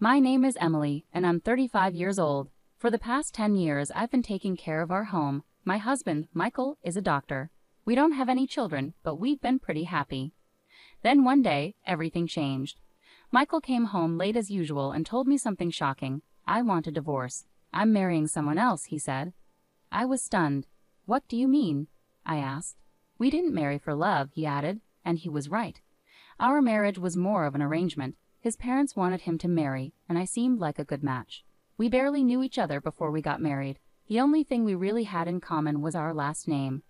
My name is Emily, and I'm 35 years old. For the past 10 years, I've been taking care of our home. My husband, Michael, is a doctor. We don't have any children, but we've been pretty happy. Then one day, everything changed. Michael came home late as usual and told me something shocking. I want a divorce. I'm marrying someone else, he said. I was stunned. What do you mean? I asked. We didn't marry for love, he added, and he was right. Our marriage was more of an arrangement. His parents wanted him to marry, and I seemed like a good match. We barely knew each other before we got married. The only thing we really had in common was our last name.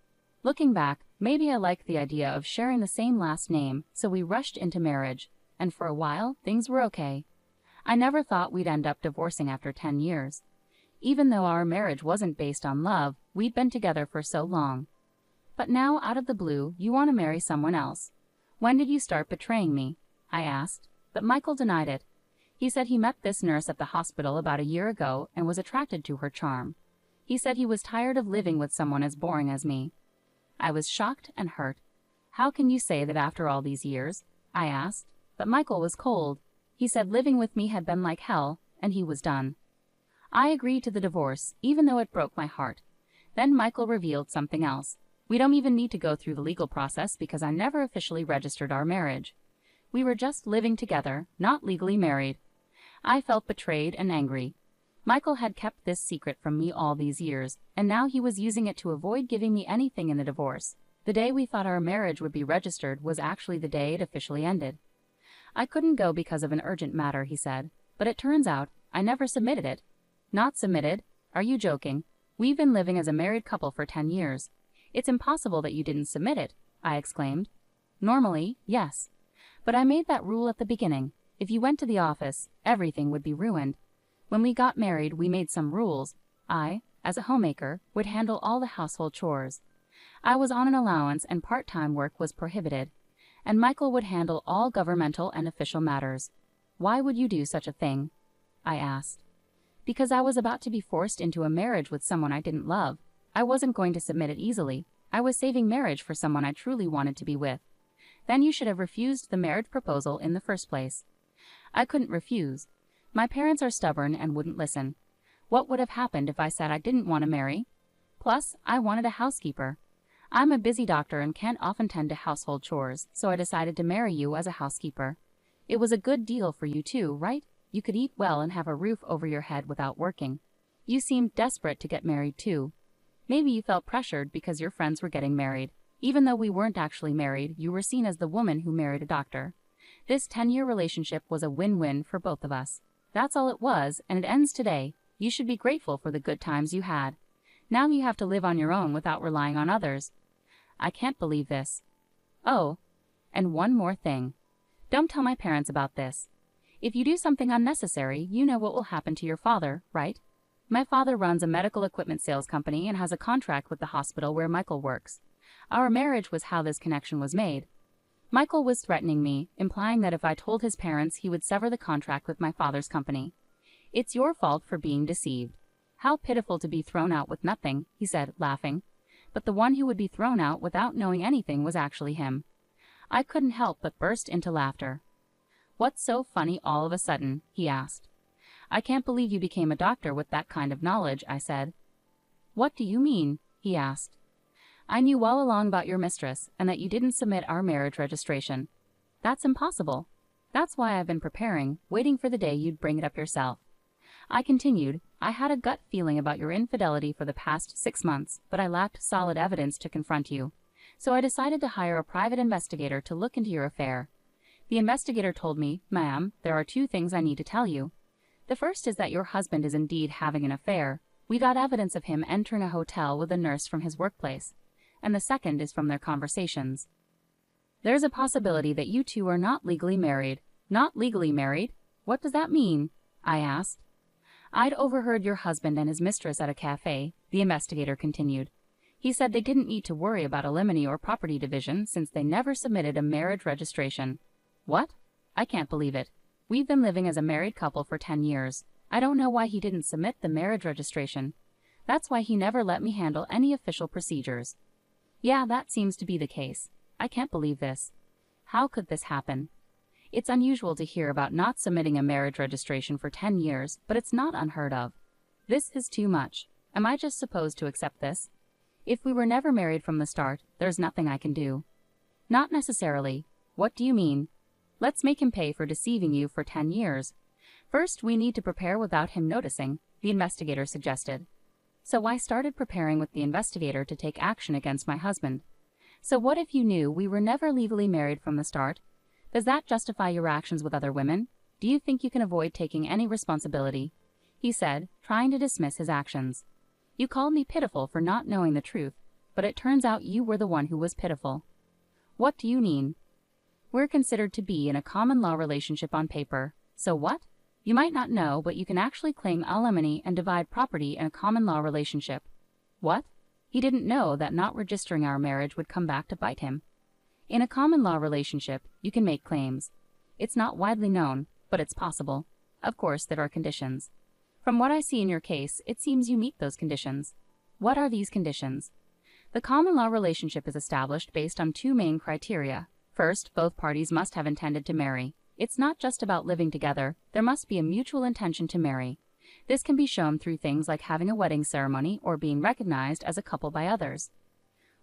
Looking back, maybe I liked the idea of sharing the same last name, so we rushed into marriage, and for a while, things were okay. I never thought we'd end up divorcing after 10 years. Even though our marriage wasn't based on love, we'd been together for so long. But now, out of the blue, you want to marry someone else. When did you start betraying me? I asked, but Michael denied it. He said he met this nurse at the hospital about a year ago and was attracted to her charm. He said he was tired of living with someone as boring as me. I was shocked and hurt. How can you say that after all these years? I asked, but Michael was cold. He said living with me had been like hell, and he was done. I agreed to the divorce, even though it broke my heart. Then Michael revealed something else. We don't even need to go through the legal process because I never officially registered our marriage. We were just living together, not legally married. I felt betrayed and angry. Michael had kept this secret from me all these years, and now he was using it to avoid giving me anything in the divorce. The day we thought our marriage would be registered was actually the day it officially ended. I couldn't go because of an urgent matter, he said, but it turns out I never submitted it. Not submitted? Are you joking? We've been living as a married couple for 10 years. It's impossible that you didn't submit it, I exclaimed. Normally, yes. But I made that rule at the beginning. If you went to the office, everything would be ruined. When we got married, we made some rules. I, as a homemaker, would handle all the household chores. I was on an allowance and part-time work was prohibited. And Michael would handle all governmental and official matters. Why would you do such a thing? I asked. Because I was about to be forced into a marriage with someone I didn't love. I wasn't going to submit it easily. I was saving marriage for someone I truly wanted to be with. Then you should have refused the marriage proposal in the first place. I couldn't refuse. My parents are stubborn and wouldn't listen. What would have happened if I said I didn't want to marry? Plus, I wanted a housekeeper. I'm a busy doctor and can't often tend to household chores, so I decided to marry you as a housekeeper. It was a good deal for you too, right? You could eat well and have a roof over your head without working. You seemed desperate to get married too. Maybe you felt pressured because your friends were getting married. Even though we weren't actually married, you were seen as the woman who married a doctor. This 10-year relationship was a win-win for both of us. That's all it was, and it ends today. You should be grateful for the good times you had. Now you have to live on your own without relying on others. I can't believe this. Oh, and one more thing. Don't tell my parents about this. If you do something unnecessary, you know what will happen to your father, right? My father runs a medical equipment sales company and has a contract with the hospital where Michael works. Our marriage was how this connection was made. Michael was threatening me, implying that if I told his parents, he would sever the contract with my father's company. It's your fault for being deceived. How pitiful to be thrown out with nothing, he said, laughing. But the one who would be thrown out without knowing anything was actually him. I couldn't help but burst into laughter. What's so funny all of a sudden? He asked. I can't believe you became a doctor with that kind of knowledge, I said. What do you mean? He asked. I knew all along about your mistress and that you didn't submit our marriage registration. That's impossible. That's why I've been preparing, waiting for the day you'd bring it up yourself. I continued, I had a gut feeling about your infidelity for the past 6 months, but I lacked solid evidence to confront you. So I decided to hire a private investigator to look into your affair. The investigator told me, ma'am, there are 2 things I need to tell you. The first is that your husband is indeed having an affair. We got evidence of him entering a hotel with a nurse from his workplace. And the second is from their conversations. There's a possibility that you two are not legally married. Not legally married? What does that mean? I asked. I'd overheard your husband and his mistress at a cafe, the investigator continued. He said they didn't need to worry about alimony or property division since they never submitted a marriage registration. What? I can't believe it. We've been living as a married couple for 10 years. I don't know why he didn't submit the marriage registration. That's why he never let me handle any official procedures. Yeah, that seems to be the case. I can't believe this. How could this happen? It's unusual to hear about not submitting a marriage registration for 10 years, but it's not unheard of. This is too much. Am I just supposed to accept this? If we were never married from the start, there's nothing I can do. Not necessarily. What do you mean? Let's make him pay for deceiving you for 10 years. First, we need to prepare without him noticing, the investigator suggested. So I started preparing with the investigator to take action against my husband. So what if you knew we were never legally married from the start? Does that justify your actions with other women? Do you think you can avoid taking any responsibility? He said, trying to dismiss his actions. You called me pitiful for not knowing the truth, but it turns out you were the one who was pitiful. What do you mean? We're considered to be in a common law relationship on paper. So what? You might not know, but you can actually claim alimony and divide property in a common law relationship. What? He didn't know that not registering our marriage would come back to bite him. In a common law relationship, you can make claims. It's not widely known, but it's possible. Of course, there are conditions. From what I see in your case, it seems you meet those conditions. What are these conditions? The common law relationship is established based on two main criteria. First, both parties must have intended to marry. It's not just about living together, there must be a mutual intention to marry. This can be shown through things like having a wedding ceremony or being recognized as a couple by others.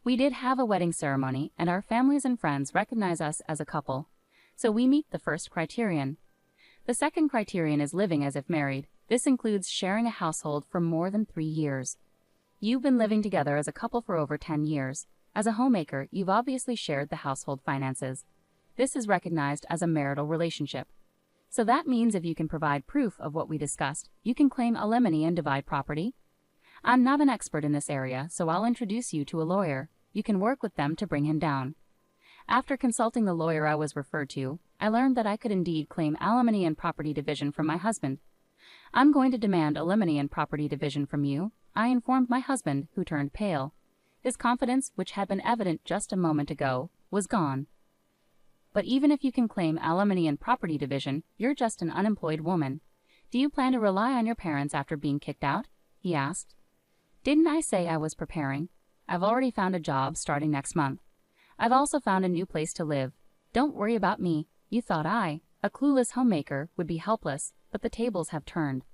We did have a wedding ceremony, and our families and friends recognize us as a couple. So we meet the first criterion. The second criterion is living as if married. This includes sharing a household for more than 3 years. You've been living together as a couple for over 10 years. As a homemaker, you've obviously shared the household finances. This is recognized as a marital relationship. So that means if you can provide proof of what we discussed, you can claim alimony and divide property. I'm not an expert in this area, so I'll introduce you to a lawyer. You can work with them to bring him down. After consulting the lawyer I was referred to, I learned that I could indeed claim alimony and property division from my husband. I'm going to demand alimony and property division from you, I informed my husband, who turned pale. His confidence, which had been evident just a moment ago, was gone. But even if you can claim alimony and property division, you're just an unemployed woman. Do you plan to rely on your parents after being kicked out? He asked. Didn't I say I was preparing? I've already found a job starting next month. I've also found a new place to live. Don't worry about me. You thought I, a clueless homemaker, would be helpless, but the tables have turned.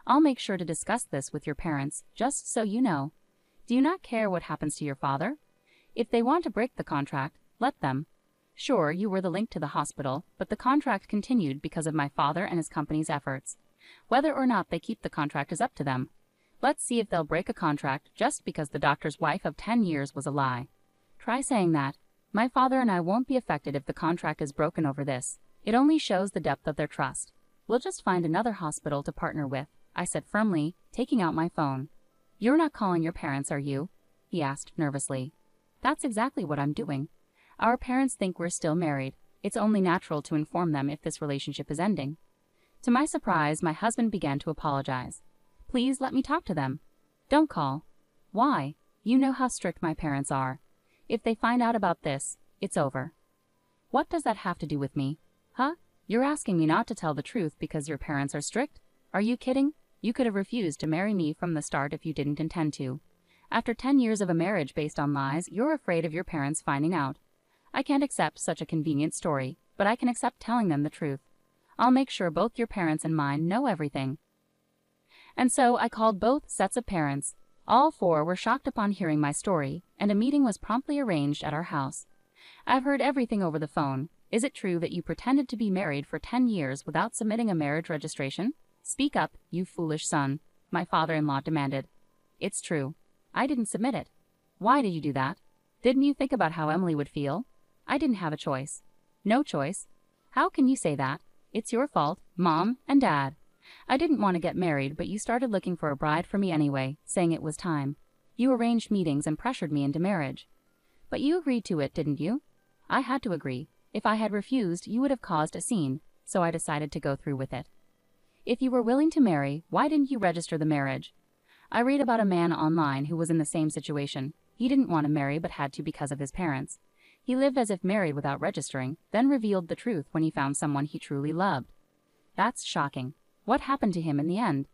I'll make sure to discuss this with your parents, just so you know. Do you not care what happens to your father? If they want to break the contract, let them. Sure, you were the link to the hospital, but the contract continued because of my father and his company's efforts. Whether or not they keep the contract is up to them. Let's see if they'll break a contract just because the doctor's wife of 10 years was a lie. Try saying that. My father and I won't be affected if the contract is broken over this. It only shows the depth of their trust. We'll just find another hospital to partner with, I said firmly, taking out my phone. You're not calling your parents, are you? He asked nervously. That's exactly what I'm doing. Our parents think we're still married. It's only natural to inform them if this relationship is ending. To my surprise, my husband began to apologize. Please let me talk to them. Don't call. Why? You know how strict my parents are. If they find out about this, it's over. What does that have to do with me? Huh? You're asking me not to tell the truth because your parents are strict? Are you kidding? You could have refused to marry me from the start if you didn't intend to. After 10 years of a marriage based on lies, you're afraid of your parents finding out. I can't accept such a convenient story, but I can accept telling them the truth. I'll make sure both your parents and mine know everything. And so I called both sets of parents. All 4 were shocked upon hearing my story, and a meeting was promptly arranged at our house. I've heard everything over the phone. Is it true that you pretended to be married for 10 years without submitting a marriage registration? Speak up, you foolish son, my father-in-law demanded. It's true. I didn't submit it. Why did you do that? Didn't you think about how Emily would feel? I didn't have a choice. No choice? How can you say that? It's your fault, Mom and Dad. I didn't want to get married, but you started looking for a bride for me anyway, saying it was time. You arranged meetings and pressured me into marriage. But you agreed to it, didn't you? I had to agree. If I had refused, you would have caused a scene, so I decided to go through with it. If you were willing to marry, why didn't you register the marriage? I read about a man online who was in the same situation. He didn't want to marry but had to because of his parents. He lived as if married without registering, then revealed the truth when he found someone he truly loved. That's shocking. What happened to him in the end?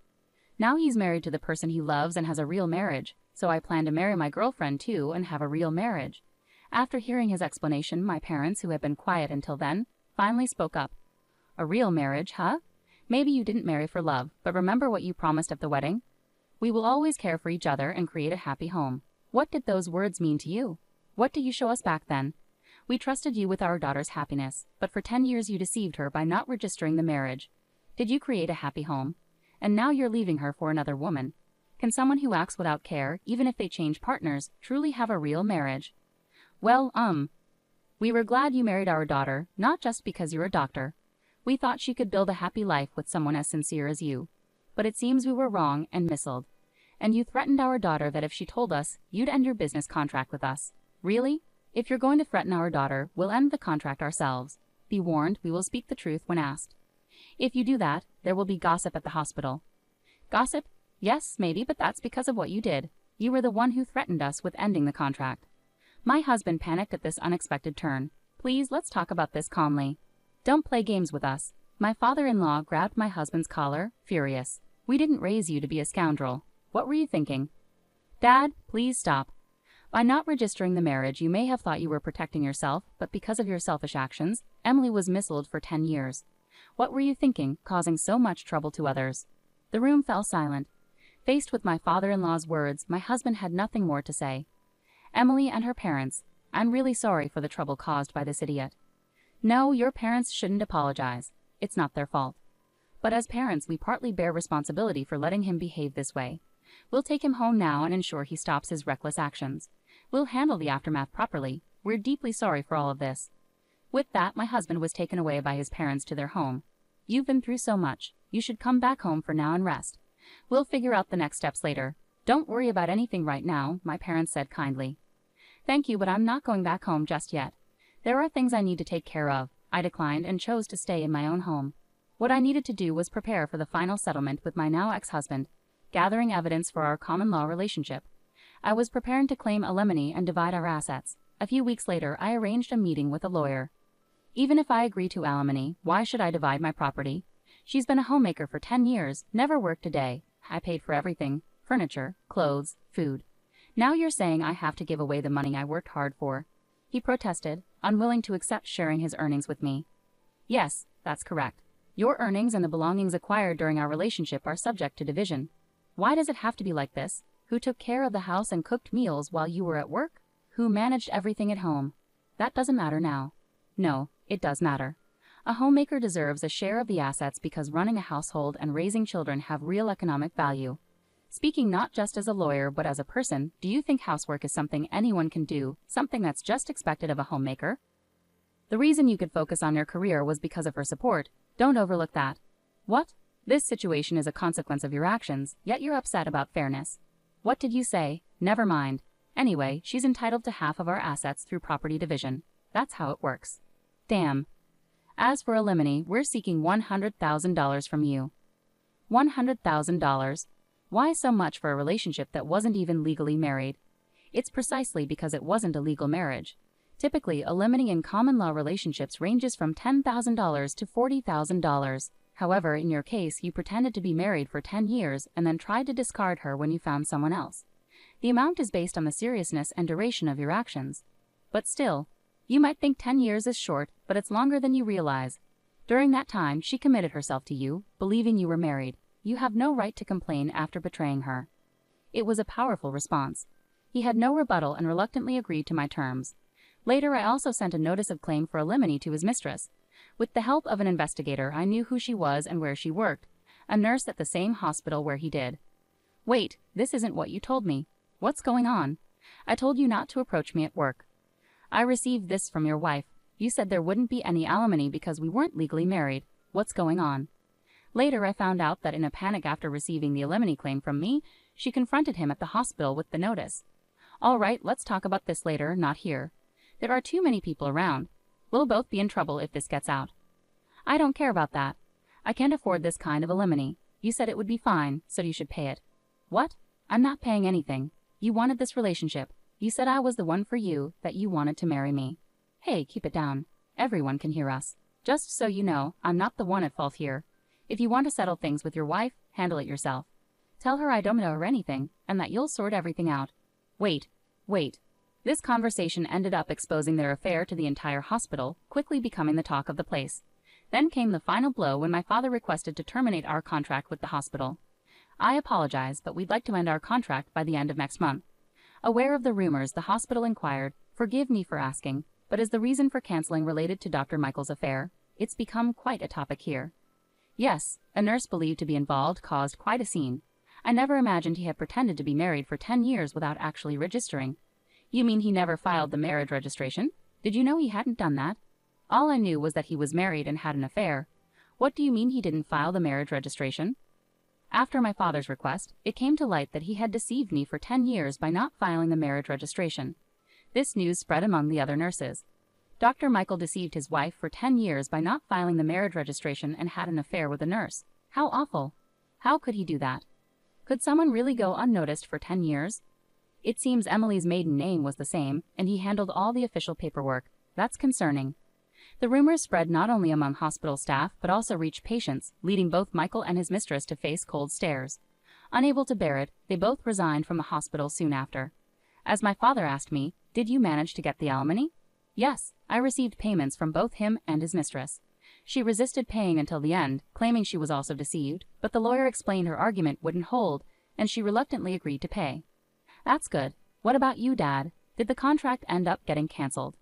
Now he's married to the person he loves and has a real marriage, so I plan to marry my girlfriend too and have a real marriage. After hearing his explanation, my parents, who had been quiet until then, finally spoke up. A real marriage, huh? Maybe you didn't marry for love, but remember what you promised at the wedding? We will always care for each other and create a happy home. What did those words mean to you? What did you show us back then? We trusted you with our daughter's happiness, but for 10 years you deceived her by not registering the marriage. Did you create a happy home? And now you're leaving her for another woman. Can someone who acts without care, even if they change partners, truly have a real marriage? Well, we were glad you married our daughter, not just because you're a doctor. We thought she could build a happy life with someone as sincere as you. But it seems we were wrong and misled. And you threatened our daughter that if she told us, you'd end your business contract with us. Really? If you're going to threaten our daughter, we'll end the contract ourselves. Be warned, we will speak the truth when asked. If you do that, there will be gossip at the hospital. Gossip? Yes, maybe, but that's because of what you did. You were the one who threatened us with ending the contract. My husband panicked at this unexpected turn. Please, let's talk about this calmly. Don't play games with us. My father-in-law grabbed my husband's collar, furious. We didn't raise you to be a scoundrel. What were you thinking? Dad, please stop. By not registering the marriage, you may have thought you were protecting yourself, but because of your selfish actions, Emily was misled for 10 years. What were you thinking, causing so much trouble to others? The room fell silent. Faced with my father-in-law's words, my husband had nothing more to say. Emily and her parents, I'm really sorry for the trouble caused by this idiot. No, your parents shouldn't apologize. It's not their fault. But as parents, we partly bear responsibility for letting him behave this way. We'll take him home now and ensure he stops his reckless actions. We'll handle the aftermath properly. We're deeply sorry for all of this. With that, my husband was taken away by his parents to their home. You've been through so much. You should come back home for now and rest. We'll figure out the next steps later. Don't worry about anything right now, my parents said kindly. Thank you, but I'm not going back home just yet. There are things I need to take care of. I declined and chose to stay in my own home. What I needed to do was prepare for the final settlement with my now ex-husband, gathering evidence for our common-law relationship. I was preparing to claim alimony and divide our assets. A few weeks later, I arranged a meeting with a lawyer. Even if I agree to alimony, why should I divide my property? She's been a homemaker for 10 years, never worked a day. I paid for everything: furniture, clothes, food. Now you're saying I have to give away the money I worked hard for. He protested, unwilling to accept sharing his earnings with me. Yes, that's correct. Your earnings and the belongings acquired during our relationship are subject to division. Why does it have to be like this? Who took care of the house and cooked meals while you were at work? Who managed everything at home? That doesn't matter now. No, it does matter. A homemaker deserves a share of the assets because running a household and raising children have real economic value. Speaking not just as a lawyer but as a person, do you think housework is something anyone can do, something that's just expected of a homemaker? The reason you could focus on your career was because of her support. Don't overlook that. What? This situation is a consequence of your actions, yet you're upset about fairness. What did you say? Never mind. Anyway, she's entitled to half of our assets through property division. That's how it works. Damn. As for alimony, we're seeking $100,000 from you. $100,000? Why so much for a relationship that wasn't even legally married? It's precisely because it wasn't a legal marriage. Typically, alimony in common-law relationships ranges from $10,000 to $40,000. However, in your case, you pretended to be married for 10 years and then tried to discard her when you found someone else. The amount is based on the seriousness and duration of your actions. But still, you might think 10 years is short, but it's longer than you realize. During that time, she committed herself to you, believing you were married. You have no right to complain after betraying her. It was a powerful response. He had no rebuttal and reluctantly agreed to my terms. Later, I also sent a notice of claim for alimony to his mistress. With the help of an investigator, I knew who she was and where she worked, a nurse at the same hospital where he did. Wait, this isn't what you told me. What's going on? I told you not to approach me at work. I received this from your wife. You said there wouldn't be any alimony because we weren't legally married. What's going on? Later, I found out that in a panic after receiving the alimony claim from me, she confronted him at the hospital with the notice. All right, let's talk about this later, not here. There are too many people around. We'll both be in trouble if this gets out. I don't care about that. I can't afford this kind of alimony. You said it would be fine, so you should pay it. What? I'm not paying anything. You wanted this relationship. You said I was the one for you, that you wanted to marry me. Hey, keep it down. Everyone can hear us. Just so you know, I'm not the one at fault here. If you want to settle things with your wife, handle it yourself. Tell her I don't owe her anything, and that you'll sort everything out. Wait. This conversation ended up exposing their affair to the entire hospital, quickly becoming the talk of the place. Then came the final blow when my father requested to terminate our contract with the hospital. I apologize, but we'd like to end our contract by the end of next month. Aware of the rumors, the hospital inquired, "Forgive me for asking, but is the reason for canceling related to Dr. Michael's affair? It's become quite a topic here." Yes, a nurse believed to be involved caused quite a scene. I never imagined he had pretended to be married for 10 years without actually registering. You mean he never filed the marriage registration? Did you know he hadn't done that? All I knew was that he was married and had an affair. What do you mean he didn't file the marriage registration? After my father's request, it came to light that he had deceived me for 10 years by not filing the marriage registration. This news spread among the other nurses. Dr. Michael deceived his wife for 10 years by not filing the marriage registration and had an affair with a nurse. How awful! How could he do that? Could someone really go unnoticed for 10 years? It seems Emily's maiden name was the same, and he handled all the official paperwork. That's concerning. The rumors spread not only among hospital staff but also reached patients, leading both Michael and his mistress to face cold stares. Unable to bear it, they both resigned from the hospital soon after. As my father asked me, "Did you manage to get the alimony?" Yes, I received payments from both him and his mistress. She resisted paying until the end, claiming she was also deceived, but the lawyer explained her argument wouldn't hold, and she reluctantly agreed to pay. That's good. What about you, Dad? Did the contract end up getting canceled?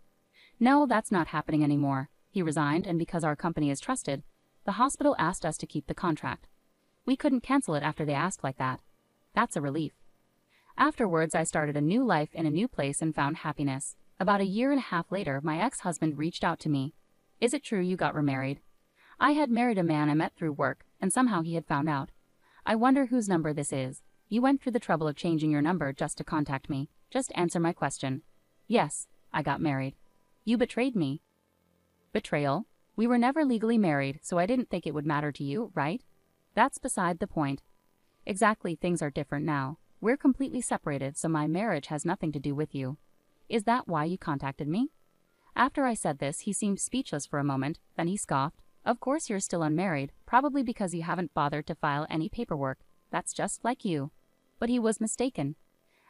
No, that's not happening anymore. He resigned, and because our company is trusted, the hospital asked us to keep the contract. We couldn't cancel it after they asked like that. That's a relief. Afterwards, I started a new life in a new place and found happiness. About a year and a half later, my ex-husband reached out to me. "Is it true you got remarried?" I had married a man I met through work, and somehow he had found out. "I wonder whose number this is. You went through the trouble of changing your number just to contact me. Just answer my question." "Yes, I got married." "You betrayed me." "Betrayal? We were never legally married, so I didn't think it would matter to you, right?" "That's beside the point." "Exactly, things are different now. We're completely separated, so my marriage has nothing to do with you. Is that why you contacted me?" After I said this, he seemed speechless for a moment, then he scoffed. "Of course you're still unmarried, probably because you haven't bothered to file any paperwork. That's just like you." But he was mistaken.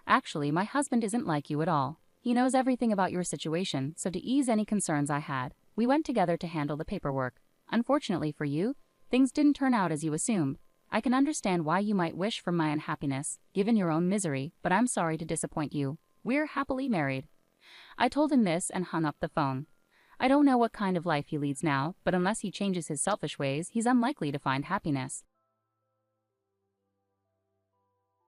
"Actually, my husband isn't like you at all. He knows everything about your situation, so to ease any concerns I had, we went together to handle the paperwork. Unfortunately for you, things didn't turn out as you assumed. I can understand why you might wish for my unhappiness, given your own misery, but I'm sorry to disappoint you. We're happily married." I told him this and hung up the phone. I don't know what kind of life he leads now, but unless he changes his selfish ways, he's unlikely to find happiness.